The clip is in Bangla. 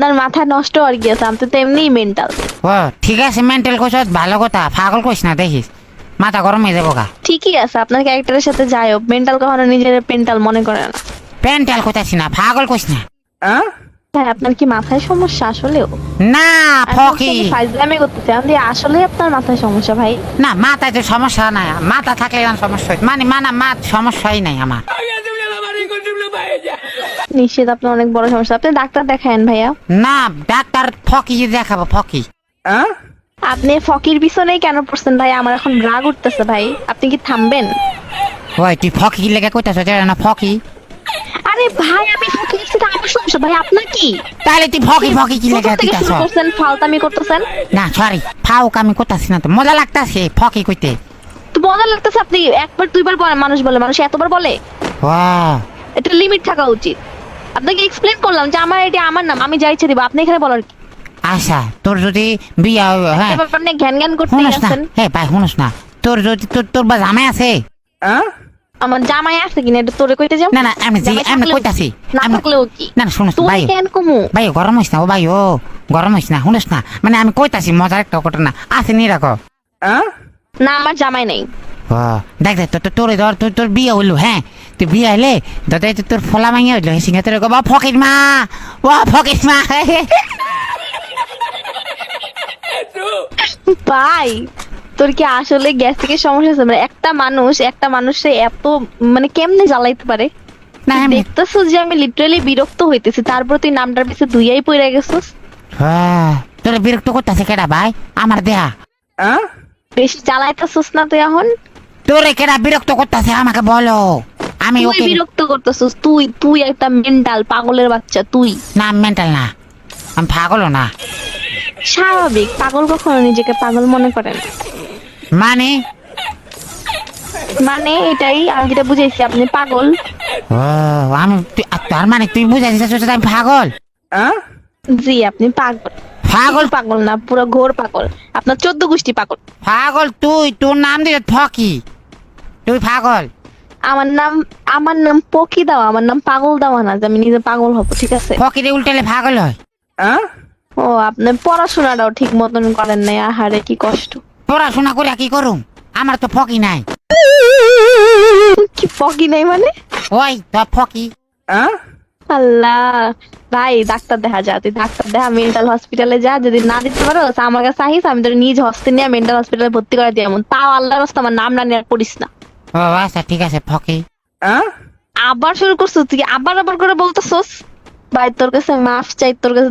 আপনার মাথা নষ্ট আর কি আছে, আপনি তো এমনিই মেন্টাল। ও ঠিক আছে, মেন্টাল কইছ ভালো কথা, পাগল কইস না দেখিস মাথা গরম হয়ে যাবো গা। ঠিকই আছে, আপনার ক্যারেক্টারের সাথে যাই হোক, মেন্টাল কখনো নিজের পেন্টাল মনে করে না। পেন্টাল কইতাছি না, পাগল কইস না। ভাই আপনার কি মাথায় সমস্যা আসলেও? না ফকি, ফাইজলামি করতেছে আমি, আসলে আপনার মাথায় সমস্যা ভাই? না মাথায় তো সমস্যা নাই, মাথা থাকলে সমস্যা হয় মানে মাথা সমস্যাই নাই আমার। নিশ্চিত আপনার অনেক বড় সমস্যা, আপনি ডাক্তার দেখায়েন ভাইয়া। না ডাক্তার ফকি দেখাবো, ফকি। আপনি ফকির পিছনেই কেন পড়ছেন ভাই? আমার এখন রাগ উঠতেছে ভাই, আপনি কি থামবেন? ওই তুই ফকি লেগে কইতাছ না ফকি? আরে ভাই আমি ফকির সাথে আমার সমস্যা ভাই, আপনার কি? তাহলে তুই ফকি ফকি কি লেগে কোথা থেকে দিতাছ? শুরু করছেন, ফালতামি করতেছেন? না সরি, ফাউক আমি করতাছি না, তো মজা লাগতাছে ফকি কইতে। তো মজা লাগতেছে, আপনি একবার দুইবার বলে মানুষ বলে, মানুষ এতবার বলে? ওয়াও, এটা লিমিট থাকা উচিত। আপনাকে এক্সপ্লেন করলাম যে আমার এটা আমার নাম, আমি যা ইচ্ছে দিব, আপনি এখানে বলার কি? আচ্ছা তোর যদি বিয়া হ্যাঁ এবার আপনি জ্ঞান জ্ঞান করতে শুনস না, আছেন। হে ভাই শুনস না, তোর যদি তোর বা জামাই আছে? আমার জামাই আছে কিনা এটা তোরে কইতে যাও? না না আমি জামাই আমি থাকলেও কইতাছি কি? না থাকলেও কি? না না শুনস তুই ভাই, কেন কমু? ভাই গরম হইস না, ও ভাই ও গরম হইস না, শুনস না মানে আমি কইতাছি মজার একটা ঘটনা আছে নি রাখো। না আমার জামাই নেই। ও দেখ দেখ তোর ধর তোর বিয়ে হইলো, হ্যাঁ তুই বিয়ে হইলে দাদা তোর ফলা মাইয়া হইলো, সিঙ্গা তোর বা ফকির মা, ও ফকির মা। ভাই তোর কি আসলে গ্যাস্ট্রিকের সমস্যা আছে? মানে একটা মানুষে এত মানে কেমনে জ্বালাইতে পারে? না তুই দেখতেছিস যে আমি লিটারালি বিরক্ত হইতেছি, তারপর তুই নামটার পিছে দুইয়াই পড়ে গেছিস। তোর বিরক্ত করতেছে কেডা ভাই? আমার দেহা বেশি জ্বালাইতেছিস না তুই এখন? তোরে কেডা বিরক্ত করতেছে আমাকে বলো, আমি তুই ওকে। বিরক্ত করতেছিস, তুই একটা মেন্টাল পাগলের বাচ্চা তুই। না মেন্টাল না, আমি পাগলও না। স্বাভাবিক, পাগল কখনো নিজেকে পাগল মনে করে না। মানে মানে এটাই আমি যেটা বুঝাইছি, আপনি পাগল। ও আমি তার মানে তুই বুঝাই দিছিস আমি পাগল? জি আপনি পাগল। পাগল পাগল না, পুরো ঘোর পাগল, আপনার 14 গোষ্ঠী পাগল। পাগল তুই, তোর নাম দিলে ফকি, তুই পাগল। আমার নাম পকি দাও, আমার নাম পাগল দাও না যে আমি নিজে পাগল হব, ঠিক আছে? ফকিরে উল্টালে পাগল হয়। ও আপনি পড়াশোনাটাও ঠিক মতন করেন নাই, আহারে কি কষ্ট। পড়াশোনা করে কি করুম, আমার তো ফকি নাই। কি পকি নাই মানে? ওই তো ফকি। আল্লাহ, ভাই ডাক্তার দেখা যা, তুই ডাক্তার দেখা, মেন্টাল হসপিটালে যা, যদি না দিতে পারো আমার কাছে আহিস, আমি তোর নিজ হস্তে নিয়ে মেন্টাল হসপিটালে ভর্তি করে দিই, এমন তাও আল্লাহর রাস্তা আমার নাম না নিয়ে পড়িস না। ও আচ্ছা ঠিক আছে ফকি। আবার শুরু করছিস তুই, আবার করে বলতেছস। ভাই তোর কাছে মাফ চাই, তোর কাছে